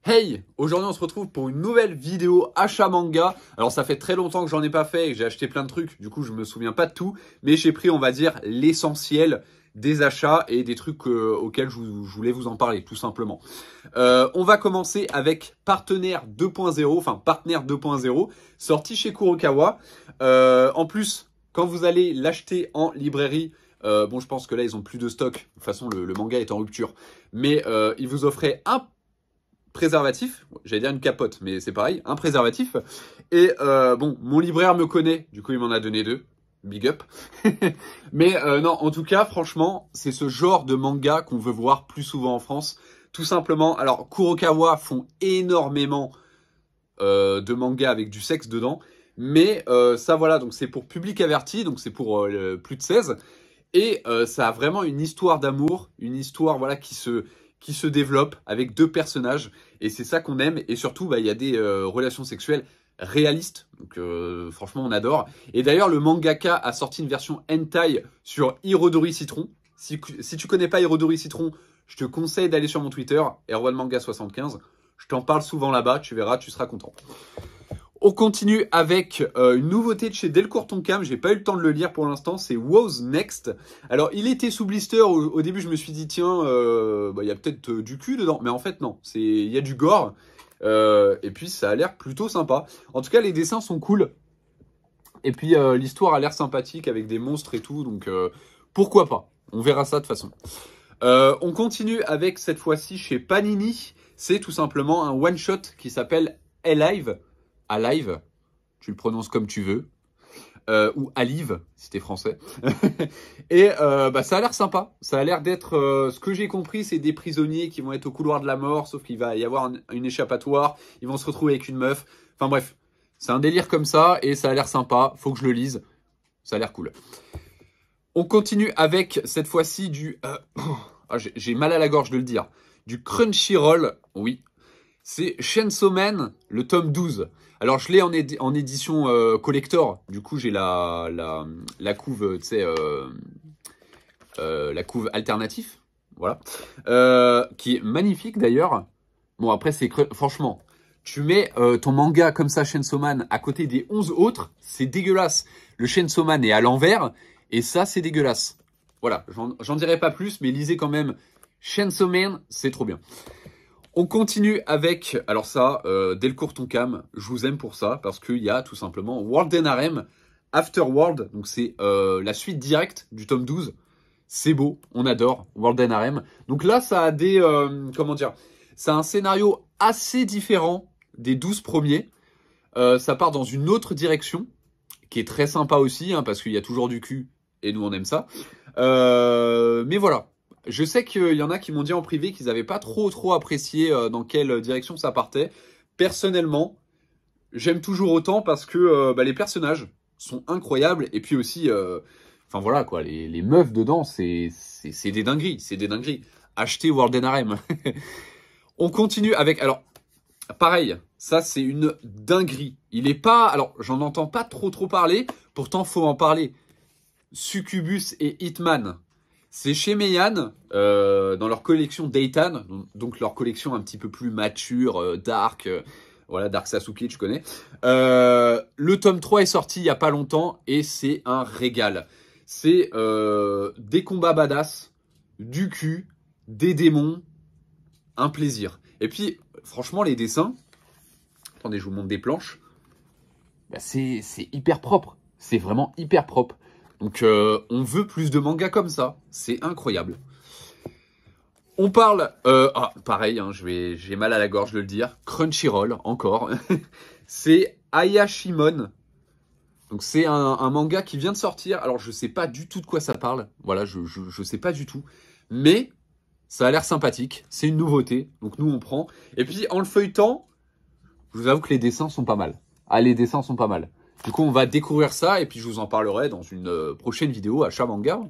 Hey, aujourd'hui on se retrouve pour une nouvelle vidéo achat manga. Alors ça fait très longtemps que j'en ai pas fait et que j'ai acheté plein de trucs, du coup je me souviens pas de tout, mais j'ai pris on va dire l'essentiel des achats et des trucs auxquels je voulais vous en parler tout simplement. On va commencer avec Partenaire 2.0, enfin Partenaire 2.0, sorti chez Kurokawa. En plus, quand vous allez l'acheter en librairie, bon je pense que là ils ont plus de stock, de toute façon le manga est en rupture, mais ils vous offraient un préservatif, j'allais dire une capote, mais c'est pareil, un préservatif. Et bon, mon libraire me connaît, du coup il m'en a donné 2. Big up. Mais non, en tout cas, franchement, c'est ce genre de manga qu'on veut voir plus souvent en France. Tout simplement, alors Kurokawa font énormément de mangas avec du sexe dedans. Mais ça voilà, donc c'est pour public averti, donc c'est pour plus de 16. Et ça a vraiment une histoire d'amour, une histoire voilà qui se développe avec deux personnages. Et c'est ça qu'on aime. Et surtout, bah, y a des relations sexuelles réalistes. Donc franchement, on adore. Et d'ailleurs, le mangaka a sorti une version hentai sur Hirodori Citron. Si tu connais pas Hirodori Citron, je te conseille d'aller sur mon Twitter, erwanmanga75. Je t'en parle souvent là-bas, tu verras, tu seras content. On continue avec une nouveauté de chez Delcourt Tonkam. J'ai pas eu le temps de le lire pour l'instant. C'est Who's Next. Alors, il était sous blister. Au début, je me suis dit, tiens, y a peut-être du cul dedans. Mais en fait, non. Il y a du gore. Et puis, ça a l'air plutôt sympa. En tout cas, les dessins sont cool. Et puis, l'histoire a l'air sympathique avec des monstres et tout. Donc, pourquoi pas? On verra ça de toute façon. On continue avec, cette fois-ci, chez Panini. C'est tout simplement un one-shot qui s'appelle Alive. Alive, tu le prononces comme tu veux, ou Alive, si t'es français. Et ça a l'air sympa, ça a l'air d'être, ce que j'ai compris, c'est des prisonniers qui vont être au couloir de la mort, sauf qu'il va y avoir une échappatoire, ils vont se retrouver avec une meuf, enfin bref, c'est un délire comme ça, et ça a l'air sympa, faut que je le lise, ça a l'air cool. On continue avec, cette fois-ci, du... j'ai mal à la gorge de le dire, du Crunchyroll, oui. C'est Chainsaw Man, le tome 12. Alors, je l'ai en édition collector. Du coup, j'ai la couve, tu sais, la couve alternative. Voilà. Qui est magnifique, d'ailleurs. Bon, après, franchement, tu mets ton manga comme ça, Chainsaw Man, à côté des 11 autres, c'est dégueulasse. Le Chainsaw Man est à l'envers, et ça, c'est dégueulasse. Voilà, j'en dirai pas plus, mais lisez quand même Chainsaw Man, c'est trop bien. On continue avec, alors ça, Delcourt Tonkam, je vous aime pour ça, parce qu'il y a tout simplement World and Harem, Afterworld, donc c'est la suite directe du tome 12. C'est beau, on adore World and Harem. Donc là, ça a des, comment dire, ça a un scénario assez différent des 12 premiers. Ça part dans une autre direction, qui est très sympa aussi, hein, parce qu'il y a toujours du cul, et nous on aime ça. Mais voilà. Je sais qu'il y en a qui m'ont dit en privé qu'ils n'avaient pas trop apprécié dans quelle direction ça partait. Personnellement, j'aime toujours autant parce que les personnages sont incroyables. Et puis aussi, enfin voilà quoi, les meufs dedans, c'est des dingueries. C'est des dingueries. Achetez World and Harem. On continue avec... Alors, pareil, ça c'est une dinguerie. Il est pas... Alors, j'en entends pas trop parler. Pourtant, faut en parler. Succubus et Hitman. C'est chez Meian, dans leur collection Daytan, donc leur collection un petit peu plus mature, dark, voilà, Dark Sasuke, tu connais. Le tome 3 est sorti il n'y a pas longtemps et c'est un régal. C'est des combats badass, du cul, des démons, un plaisir. Et puis, franchement, les dessins, attendez, je vous montre des planches, bah, c'est hyper propre, c'est vraiment hyper propre. Donc, on veut plus de mangas comme ça. C'est incroyable. On parle... pareil, hein, j'ai mal à la gorge de le dire. Crunchyroll, encore. C'est Ayashimon. Donc, c'est un manga qui vient de sortir. Alors, je sais pas du tout de quoi ça parle. Voilà, je sais pas du tout. Mais, ça a l'air sympathique. C'est une nouveauté. Donc, nous, on prend. Et puis, en le feuilletant, je vous avoue que les dessins sont pas mal. Ah, les dessins sont pas mal. Du coup, on va découvrir ça et puis je vous en parlerai dans une prochaine vidéo achat manga,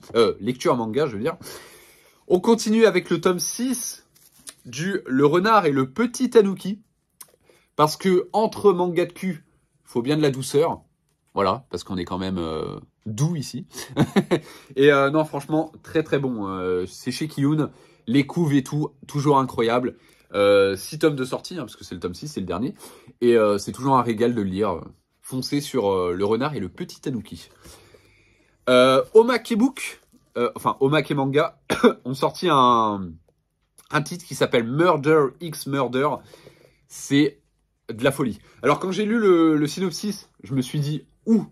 lecture manga, je veux dire. On continue avec le tome 6 du Le Renard et le Petit Tanuki. Parce que entre manga de cul, faut bien de la douceur. Voilà, parce qu'on est quand même doux ici. Et non, franchement, très bon. C'est chez Kiyun. Les couves et tout, toujours incroyable. 6 tomes de sortie, hein, parce que c'est le tome 6, c'est le dernier. Et c'est toujours un régal de le lire. Foncez sur Le Renard et le Petit Tanuki. Omake Book, enfin Omake Manga, ont sorti un titre qui s'appelle Murder X Murder. C'est de la folie. Alors quand j'ai lu le synopsis, je me suis dit où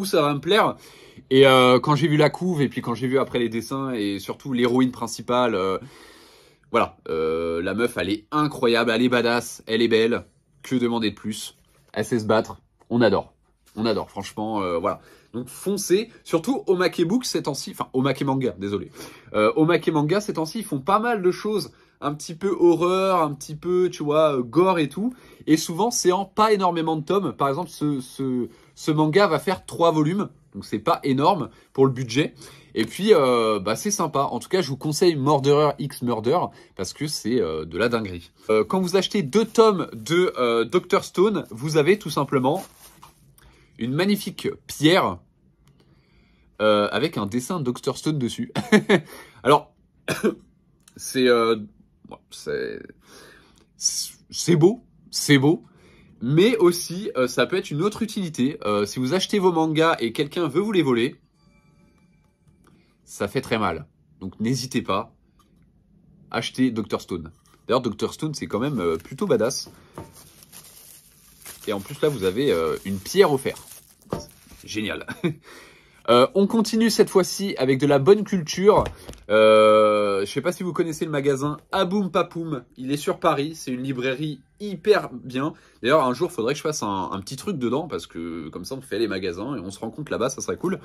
ça va me plaire. Et quand j'ai vu la couve et puis quand j'ai vu après les dessins et surtout l'héroïne principale, voilà, la meuf elle est incroyable, elle est badass, elle est belle. Que demander de plus? Elle sait se battre, on adore, franchement, voilà. Donc foncez, surtout Omake Book ces temps-ci, enfin Omake Manga, désolé. Omake Manga ces temps-ci, ils font pas mal de choses, un petit peu horreur, un petit peu, tu vois, gore et tout. Et souvent, c'est en pas énormément de tomes. Par exemple, ce manga va faire 3 volumes, donc c'est pas énorme pour le budget. Et puis, c'est sympa. En tout cas, je vous conseille Murderer X Murder, parce que c'est de la dinguerie. Quand vous achetez 2 tomes de Dr Stone, vous avez tout simplement une magnifique pierre avec un dessin de Dr Stone dessus. Alors, c'est beau, mais aussi ça peut être une autre utilité. Si vous achetez vos mangas et quelqu'un veut vous les voler, ça fait très mal. Donc n'hésitez pas, achetez Dr Stone. D'ailleurs, Dr Stone, c'est quand même plutôt badass. Et en plus, là, vous avez une pierre offerte. Génial. On continue cette fois-ci avec de la bonne culture. Je sais pas si vous connaissez le magasin Aboum Papoum. Il est sur Paris. C'est une librairie hyper bien. D'ailleurs, un jour, il faudrait que je fasse un petit truc dedans parce que comme ça, on fait les magasins et on se rencontre là-bas. Ça serait cool.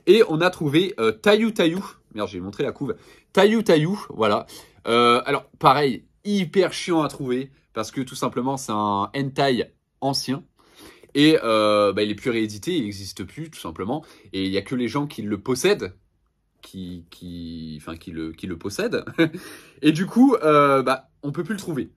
Et on a trouvé Taillou Taillou. Merde, j'ai montré la couve. Taillou Taillou, voilà. Alors, pareil, hyper chiant à trouver parce que tout simplement, c'est un hentai ancien. Et il est plus réédité, il n'existe plus tout simplement. Et il n'y a que les gens qui le possèdent, qui le possèdent. Et du coup, on peut plus le trouver.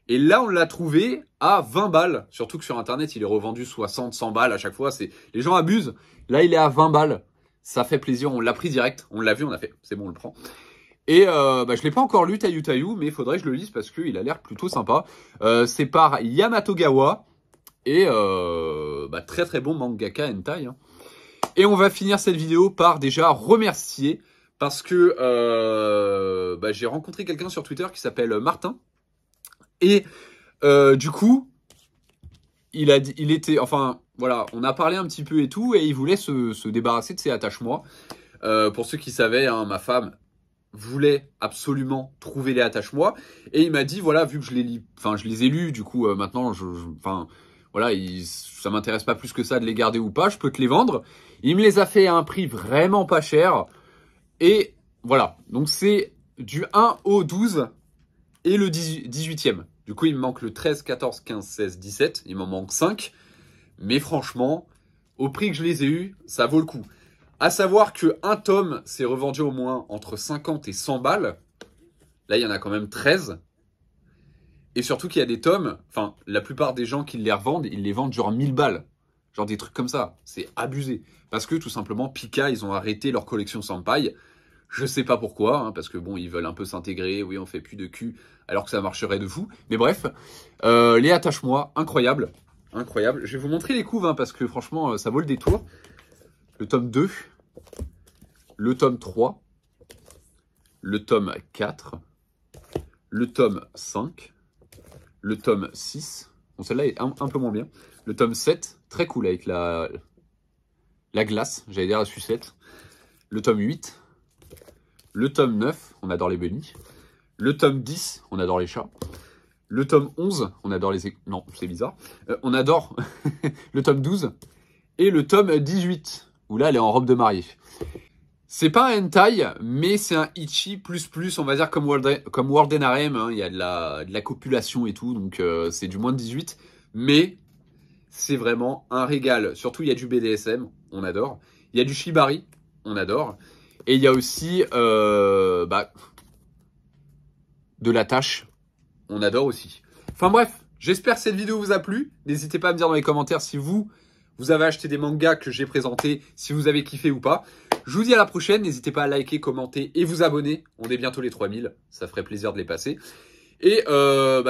Et là, on l'a trouvé à 20 balles. Surtout que sur Internet, il est revendu 60, 100 balles à chaque fois. Les gens abusent. Là, il est à 20 balles. Ça fait plaisir. On l'a pris direct. On l'a vu, on a fait. C'est bon, on le prend. Et je l'ai pas encore lu, Taillou Taillou, mais il faudrait que je le lise parce qu'il a l'air plutôt sympa. C'est par Yamatogawa. Et très très bon mangaka hentai. Hein. Et on va finir cette vidéo par déjà remercier parce que j'ai rencontré quelqu'un sur Twitter qui s'appelle Martin. Et du coup, il était, enfin voilà, on a parlé un petit peu et tout, et il voulait se débarrasser de ses attache-moi. Pour ceux qui savaient, hein, ma femme voulait absolument trouver les attache-moi. Et il m'a dit, voilà, vu que je les ai lus, du coup maintenant, voilà, ça m'intéresse pas plus que ça de les garder ou pas, je peux te les vendre. Il me les a fait à un prix vraiment pas cher. Et voilà, donc c'est du 1 au 12 et le 18e. Du coup, il me manque le 13, 14, 15, 16, 17. Il m'en manque 5. Mais franchement, au prix que je les ai eus, ça vaut le coup. À savoir qu'un tome s'est revendu au moins entre 50 et 100 balles. Là, il y en a quand même 13. Et surtout qu'il y a des tomes, enfin, la plupart des gens qui les revendent, ils les vendent genre 1000 balles. Genre des trucs comme ça. C'est abusé. Parce que tout simplement, Pika, ils ont arrêté leur collection Senpai. Je sais pas pourquoi, hein, parce que bon, ils veulent un peu s'intégrer. Oui, on fait plus de cul, alors que ça marcherait de fou. Mais bref, les attache-moi, incroyable. Incroyable. Je vais vous montrer les couves, hein, parce que franchement, ça vaut le détour. Le tome 2, le tome 3, le tome 4, le tome 5, le tome 6, bon celle-là est un peu moins bien, le tome 7, très cool avec la glace, j'allais dire la sucette, le tome 8, le tome 9, on adore les bunnies, le tome 10, on adore les chats, le tome 11, on adore les... Non, c'est bizarre, on adore le tome 12, et le tome 18, où là elle est en robe de mariée. C'est pas un hentai, mais c'est un ichi plus, on va dire comme Warden Harem, hein, il y a de la copulation et tout, donc c'est du moins de 18, mais c'est vraiment un régal. Surtout, il y a du BDSM, on adore. Il y a du shibari, on adore. Et il y a aussi de la tâche, on adore aussi. Enfin bref, j'espère que cette vidéo vous a plu. N'hésitez pas à me dire dans les commentaires si vous avez acheté des mangas que j'ai présentés, si vous avez kiffé ou pas. Je vous dis à la prochaine, n'hésitez pas à liker, commenter et vous abonner. On est bientôt les 3000, ça ferait plaisir de les passer. Et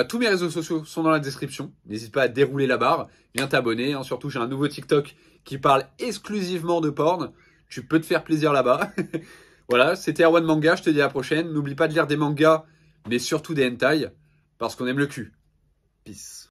tous mes réseaux sociaux sont dans la description. N'hésite pas à dérouler la barre. Viens t'abonner. Hein. Surtout, j'ai un nouveau TikTok qui parle exclusivement de porn. Tu peux te faire plaisir là-bas. Voilà, c'était Erwan Manga. Je te dis à la prochaine. N'oublie pas de lire des mangas, mais surtout des hentai, parce qu'on aime le cul. Peace.